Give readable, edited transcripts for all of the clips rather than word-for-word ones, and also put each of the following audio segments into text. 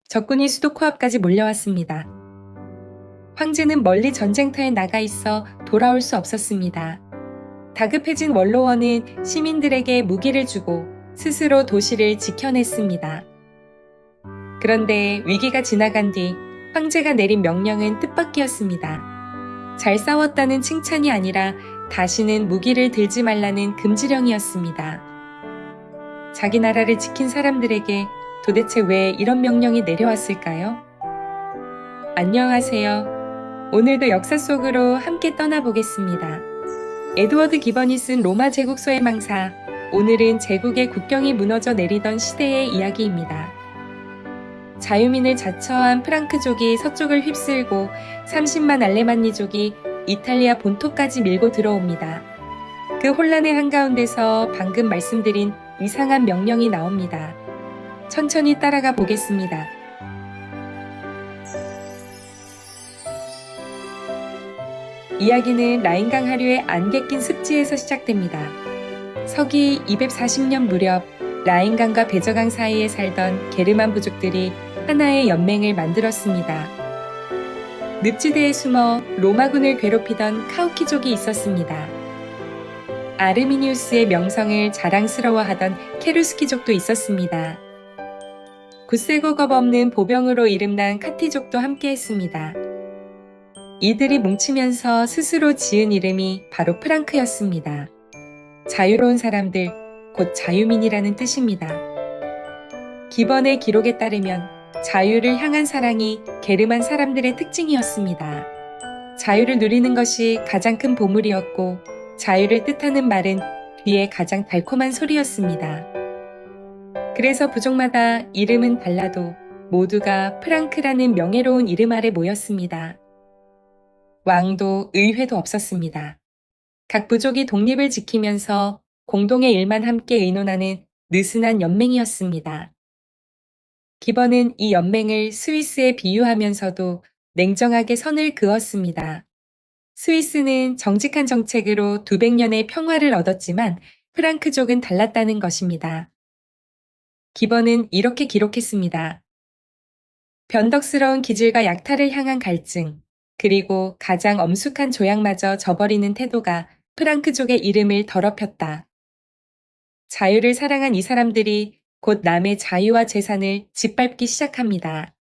적군이 수도 코앞까지 몰려왔습니다. 황제는 멀리 전쟁터에 나가 있어 돌아올 수 없었습니다. 다급해진 원로원은 시민들에게 무기를 주고 스스로 도시를 지켜냈습니다. 그런데 위기가 지나간 뒤 황제가 내린 명령은 뜻밖이었습니다. 잘 싸웠다는 칭찬이 아니라 다시는 무기를 들지 말라는 금지령이었습니다. 자기 나라를 지킨 사람들에게 도대체 왜 이런 명령이 내려왔을까요? 안녕하세요. 오늘도 역사 속으로 함께 떠나보겠습니다. 에드워드 기번이 쓴 로마 제국 소해망사, 오늘은 제국의 국경이 무너져 내리던 시대의 이야기입니다. 자유민을 자처한 프랑크족이 서쪽을 휩쓸고 30만 알레만니족이 이탈리아 본토까지 밀고 들어옵니다. 그 혼란의 한가운데서 방금 말씀드린 이상한 명령이 나옵니다. 천천히 따라가 보겠습니다. 이야기는 라인강 하류의 안개 낀 습지에서 시작됩니다. 서기 240년 무렵 라인강과 베저강 사이에 살던 게르만 부족들이 하나의 연맹을 만들었습니다. 늪지대에 숨어 로마군을 괴롭히던 카우키족이 있었습니다. 아르미니우스의 명성을 자랑스러워하던 케루스키족도 있었습니다. 굳세고 겁없는 보병으로 이름난 카티족도 함께했습니다. 이들이 뭉치면서 스스로 지은 이름이 바로 프랑크였습니다. 자유로운 사람들, 곧 자유민이라는 뜻입니다. 기번의 기록에 따르면 자유를 향한 사랑이 게르만 사람들의 특징이었습니다. 자유를 누리는 것이 가장 큰 보물이었고, 자유를 뜻하는 말은 귀에 가장 달콤한 소리였습니다. 그래서 부족마다 이름은 달라도 모두가 프랑크라는 명예로운 이름 아래 모였습니다. 왕도 의회도 없었습니다. 각 부족이 독립을 지키면서 공동의 일만 함께 의논하는 느슨한 연맹이었습니다. 기번은 이 연맹을 스위스에 비유하면서도 냉정하게 선을 그었습니다. 스위스는 정직한 정책으로 200년의 평화를 얻었지만 프랑크족은 달랐다는 것입니다. 기번은 이렇게 기록했습니다. 변덕스러운 기질과 약탈을 향한 갈증, 그리고 가장 엄숙한 조약마저 저버리는 태도가 프랑크족의 이름을 더럽혔다. 자유를 사랑한 이 사람들이 곧 남의 자유와 재산을 짓밟기 시작합니다.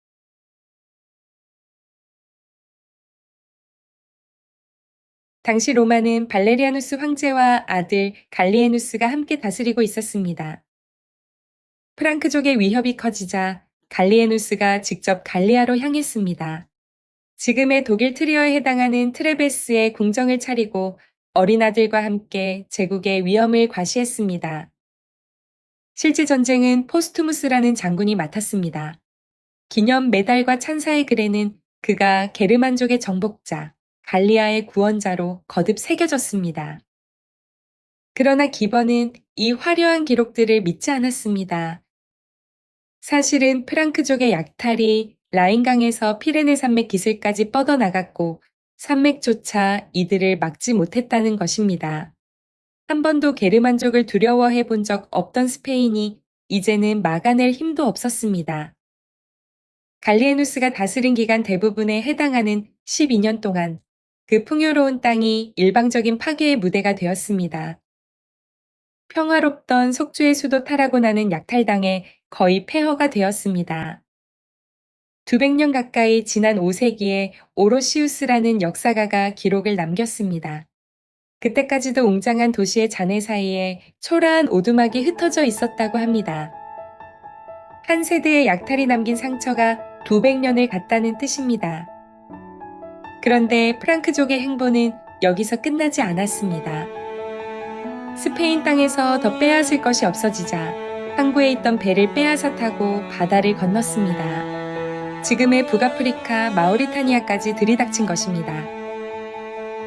당시 로마는 발레리아누스 황제와 아들 갈리에누스가 함께 다스리고 있었습니다. 프랑크족의 위협이 커지자 갈리에누스가 직접 갈리아로 향했습니다. 지금의 독일 트리어에 해당하는 트레베스에 궁정을 차리고 어린 아들과 함께 제국의 위험을 과시했습니다. 실제 전쟁은 포스투무스라는 장군이 맡았습니다. 기념 메달과 찬사의 글에는 그가 게르만족의 정복자, 갈리아의 구원자로 거듭 새겨졌습니다. 그러나 기번은 이 화려한 기록들을 믿지 않았습니다. 사실은 프랑크족의 약탈이 라인강에서 피레네 산맥 기슭까지 뻗어나갔고 산맥조차 이들을 막지 못했다는 것입니다. 한 번도 게르만족을 두려워해 본 적 없던 스페인이 이제는 막아낼 힘도 없었습니다. 갈리에누스가 다스린 기간 대부분에 해당하는 12년 동안 그 풍요로운 땅이 일방적인 파괴의 무대가 되었습니다. 평화롭던 속주의 수도 타라고나는 약탈당해 거의 폐허가 되었습니다. 200년 가까이 지난 5세기에 오로시우스라는 역사가가 기록을 남겼습니다. 그때까지도 웅장한 도시의 잔해 사이에 초라한 오두막이 흩어져 있었다고 합니다. 한 세대의 약탈이 남긴 상처가 200년을 갔다는 뜻입니다. 그런데 프랑크족의 행보는 여기서 끝나지 않았습니다. 스페인 땅에서 더 빼앗을 것이 없어지자 항구에 있던 배를 빼앗아 타고 바다를 건넜습니다. 지금의 북아프리카 마우리타니아까지 들이닥친 것입니다.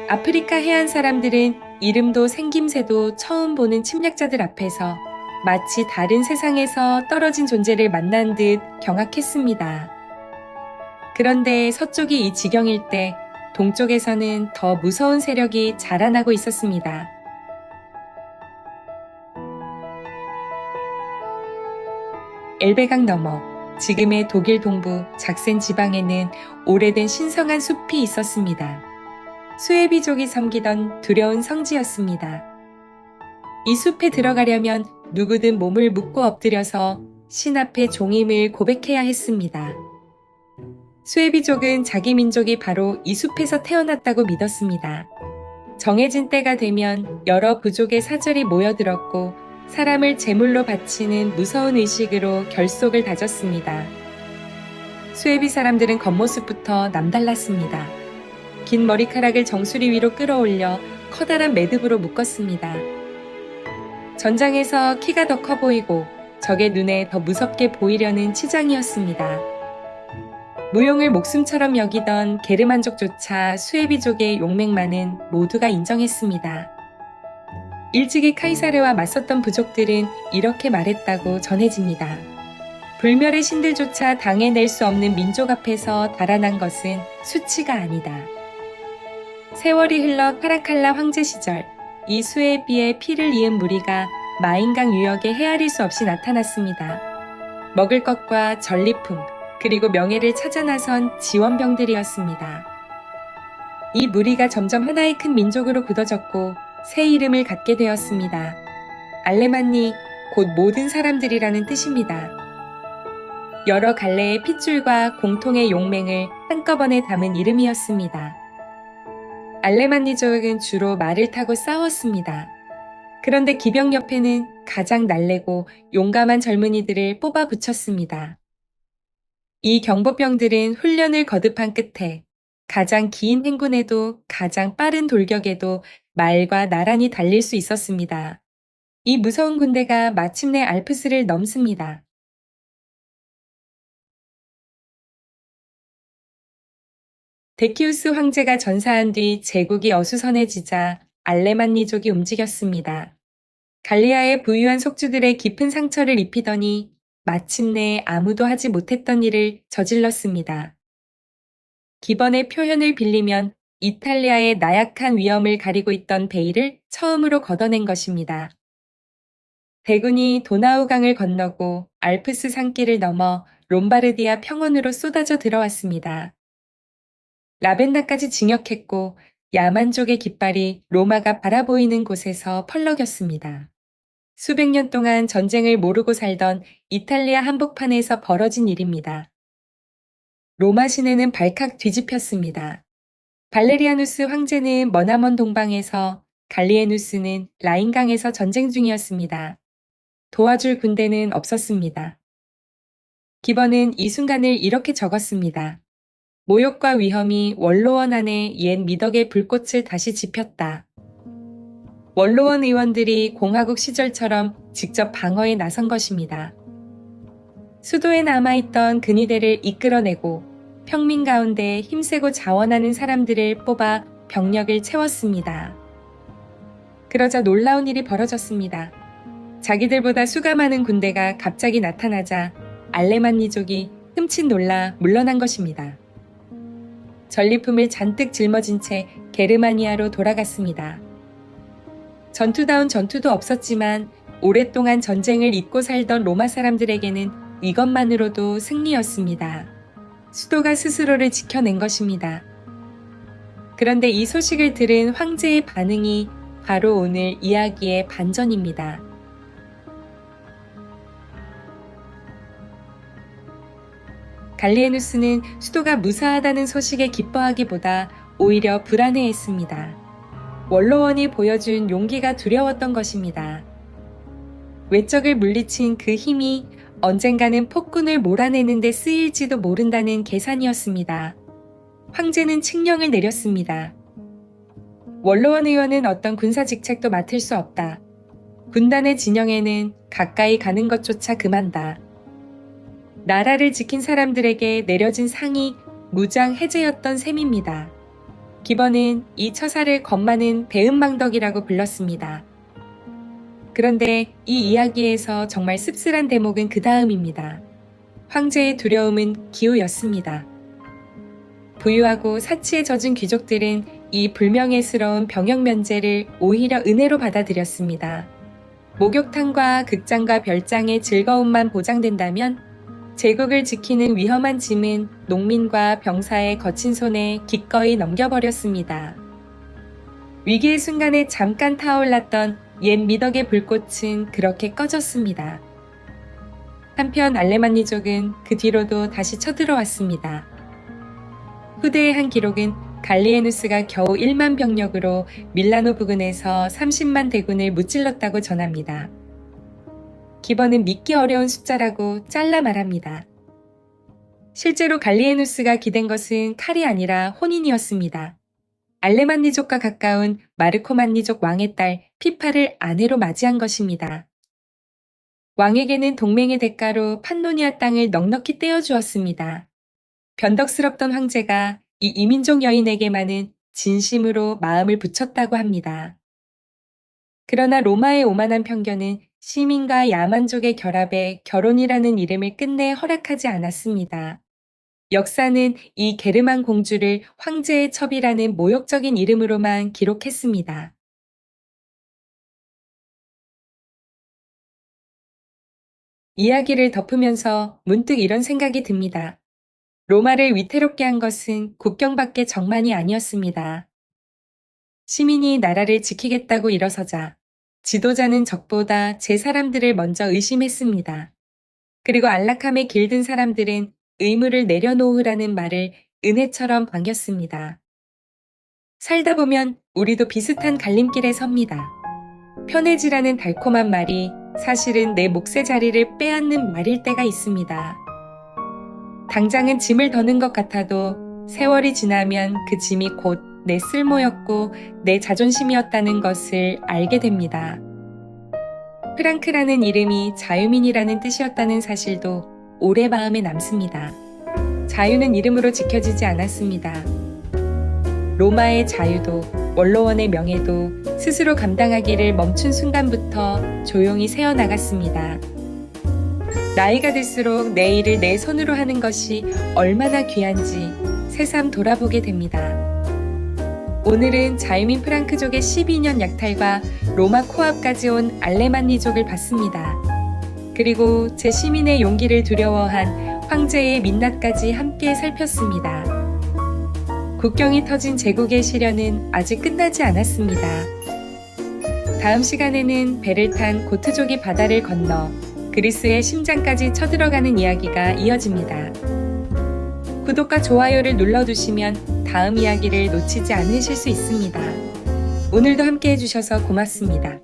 아프리카 해안 사람들은 이름도 생김새도 처음 보는 침략자들 앞에서 마치 다른 세상에서 떨어진 존재를 만난 듯 경악했습니다. 그런데 서쪽이 이 지경일 때 동쪽에서는 더 무서운 세력이 자라나고 있었습니다. 엘베강 너머 지금의 독일 동부 작센 지방에는 오래된 신성한 숲이 있었습니다. 수에비족이 섬기던 두려운 성지였습니다. 이 숲에 들어가려면 누구든 몸을 묶고 엎드려서 신 앞에 종임을 고백해야 했습니다. 수에비족은 자기 민족이 바로 이 숲에서 태어났다고 믿었습니다. 정해진 때가 되면 여러 부족의 사절이 모여들었고 사람을 제물로 바치는 무서운 의식으로 결속을 다졌습니다. 수에비 사람들은 겉모습부터 남달랐습니다. 긴 머리카락을 정수리 위로 끌어올려 커다란 매듭으로 묶었습니다. 전장에서 키가 더 커 보이고 적의 눈에 더 무섭게 보이려는 치장이었습니다. 무용을 목숨처럼 여기던 게르만족조차 수에비족의 용맹만은 모두가 인정했습니다. 일찍이 카이사르와 맞섰던 부족들은 이렇게 말했다고 전해집니다. 불멸의 신들조차 당해낼 수 없는 민족 앞에서 달아난 것은 수치가 아니다. 세월이 흘러 카라칼라 황제 시절 이 수에비의 피를 이은 무리가 마인강 유역에 헤아릴 수 없이 나타났습니다. 먹을 것과 전리품 그리고 명예를 찾아 나선 지원병들이었습니다. 이 무리가 점점 하나의 큰 민족으로 굳어졌고 새 이름을 갖게 되었습니다. 알레만니, 곧 모든 사람들이라는 뜻입니다. 여러 갈래의 핏줄과 공통의 용맹을 한꺼번에 담은 이름이었습니다. 알레만니족은 주로 말을 타고 싸웠습니다. 그런데 기병 옆에는 가장 날래고 용감한 젊은이들을 뽑아 붙였습니다. 이 경보병들은 훈련을 거듭한 끝에 가장 긴 행군에도 가장 빠른 돌격에도 말과 나란히 달릴 수 있었습니다. 이 무서운 군대가 마침내 알프스를 넘습니다. 데키우스 황제가 전사한 뒤 제국이 어수선해지자 알레만니족이 움직였습니다. 갈리아의 부유한 속주들의 깊은 상처를 입히더니 마침내 아무도 하지 못했던 일을 저질렀습니다. 기번의 표현을 빌리면 이탈리아의 나약한 위험을 가리고 있던 베일을 처음으로 걷어낸 것입니다. 대군이 도나우강을 건너고 알프스 산길을 넘어 롬바르디아 평원으로 쏟아져 들어왔습니다. 라벤나까지 진격했고 야만족의 깃발이 로마가 바라보이는 곳에서 펄럭였습니다. 수백 년 동안 전쟁을 모르고 살던 이탈리아 한복판에서 벌어진 일입니다. 로마 시내는 발칵 뒤집혔습니다. 발레리아누스 황제는 머나먼 동방에서, 갈리에누스는 라인강에서 전쟁 중이었습니다. 도와줄 군대는 없었습니다. 기번은 이 순간을 이렇게 적었습니다. 모욕과 위험이 원로원 안에 옛 미덕의 불꽃을 다시 지폈다. 원로원 의원들이 공화국 시절처럼 직접 방어에 나선 것입니다. 수도에 남아있던 근위대를 이끌어내고 평민 가운데 힘세고 자원하는 사람들을 뽑아 병력을 채웠습니다. 그러자 놀라운 일이 벌어졌습니다. 자기들보다 수가 많은 군대가 갑자기 나타나자 알레만니족이 흠칫 놀라 물러난 것입니다. 전리품을 잔뜩 짊어진 채 게르마니아로 돌아갔습니다. 전투다운 전투도 없었지만 오랫동안 전쟁을 잊고 살던 로마 사람들에게는 이것만으로도 승리였습니다. 수도가 스스로를 지켜낸 것입니다. 그런데 이 소식을 들은 황제의 반응이 바로 오늘 이야기의 반전입니다. 갈리에누스는 수도가 무사하다는 소식에 기뻐하기보다 오히려 불안해했습니다. 원로원이 보여준 용기가 두려웠던 것입니다. 외적을 물리친 그 힘이 언젠가는 폭군을 몰아내는 데 쓰일지도 모른다는 계산이었습니다. 황제는 칙령을 내렸습니다. 원로원 의원은 어떤 군사 직책도 맡을 수 없다. 군단의 진영에는 가까이 가는 것조차 금한다. 나라를 지킨 사람들에게 내려진 상이 무장 해제였던 셈입니다. 기번은 이 처사를 겁 많은 배은망덕이라고 불렀습니다. 그런데 이 이야기에서 정말 씁쓸한 대목은 그 다음입니다. 황제의 두려움은 기우였습니다. 부유하고 사치에 젖은 귀족들은 이 불명예스러운 병역 면제를 오히려 은혜로 받아들였습니다. 목욕탕과 극장과 별장의 즐거움만 보장된다면 제국을 지키는 위험한 짐은 농민과 병사의 거친 손에 기꺼이 넘겨버렸습니다. 위기의 순간에 잠깐 타올랐던 옛 미덕의 불꽃은 그렇게 꺼졌습니다. 한편 알레만니족은 그 뒤로도 다시 쳐들어왔습니다. 후대의 한 기록은 갈리에누스가 겨우 1만 병력으로 밀라노 부근에서 30만 대군을 무찔렀다고 전합니다. 기번은 믿기 어려운 숫자라고 잘라 말합니다. 실제로 갈리에누스가 기댄 것은 칼이 아니라 혼인이었습니다. 알레만니족과 가까운 마르코만니족 왕의 딸 피파를 아내로 맞이한 것입니다. 왕에게는 동맹의 대가로 판노니아 땅을 넉넉히 떼어주었습니다. 변덕스럽던 황제가 이 이민족 여인에게만은 진심으로 마음을 붙였다고 합니다. 그러나 로마의 오만한 편견은 시민과 야만족의 결합에 결혼이라는 이름을 끝내 허락하지 않았습니다. 역사는 이 게르만 공주를 황제의 첩이라는 모욕적인 이름으로만 기록했습니다. 이야기를 덮으면서 문득 이런 생각이 듭니다. 로마를 위태롭게 한 것은 국경 밖의 적만이 아니었습니다. 시민이 나라를 지키겠다고 일어서자 지도자는 적보다 제 사람들을 먼저 의심했습니다. 그리고 안락함에 길든 사람들은 의무를 내려놓으라는 말을 은혜처럼 반겼습니다. 살다 보면 우리도 비슷한 갈림길에 섭니다. 편해지라는 달콤한 말이 사실은 내 몫의 자리를 빼앗는 말일 때가 있습니다. 당장은 짐을 더는 것 같아도 세월이 지나면 그 짐이 곧 내 쓸모였고 내 자존심이었다는 것을 알게 됩니다. 프랑크라는 이름이 자유민이라는 뜻이었다는 사실도 오래 마음에 남습니다. 자유는 이름으로 지켜지지 않았습니다. 로마의 자유도 원로원의 명예도 스스로 감당하기를 멈춘 순간부터 조용히 새어나갔습니다. 나이가 들수록 내 일을 내 손으로 하는 것이 얼마나 귀한지 새삼 돌아보게 됩니다. 오늘은 자유민 프랑크족의 12년 약탈과 로마 코앞까지 온 알레만니족을 봤습니다. 그리고 제 시민의 용기를 두려워한 황제의 민낯까지 함께 살폈습니다. 국경이 터진 제국의 시련은 아직 끝나지 않았습니다. 다음 시간에는 배를 탄 고트족이 바다를 건너 그리스의 심장까지 쳐들어가는 이야기가 이어집니다. 구독과 좋아요를 눌러두시면 다음 이야기를 놓치지 않으실 수 있습니다. 오늘도 함께 해주셔서 고맙습니다.